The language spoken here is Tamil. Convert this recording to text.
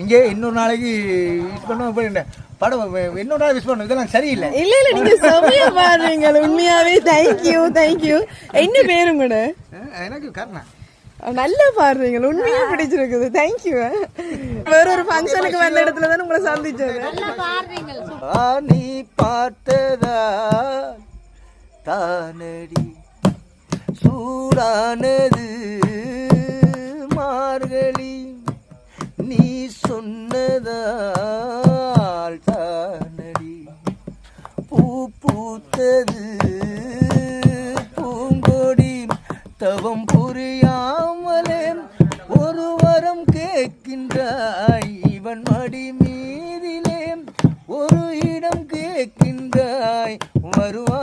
இங்கே இன்னொரு நாளைக்கு யூஸ் பண்ணுவோம் போயிருந்தேன் படம் இன்னொரு நாள் யூஸ் பண்ணும் இதெல்லாம் சரியில்லை. இல்ல இல்ல நீங்க செமையா பாடுறீங்க உண்மையாவே. Thank you thank you. என்ன பேரும் கூட எனக்கு கர்ணா. நல்லா பாடுறீங்க உண்மையா பிடிச்சிருக்குது. தேங்க்யூ. வேற ஒரு ஃபங்க்ஷனுக்கு வந்த இடத்துல தான் உங்களை சந்திச்சது. நீ பார்த்ததா தானடி சூடானது மார்கழி நீ சொன்னதால் தானடி பூ பூத்தது பூங்கொடி தவம் புரியாமலே ஒரு வரம் கேட்கின்றாய் இவன் மடி மீதிலே ஒரு இடம் கேட்கின்றாய் வருவா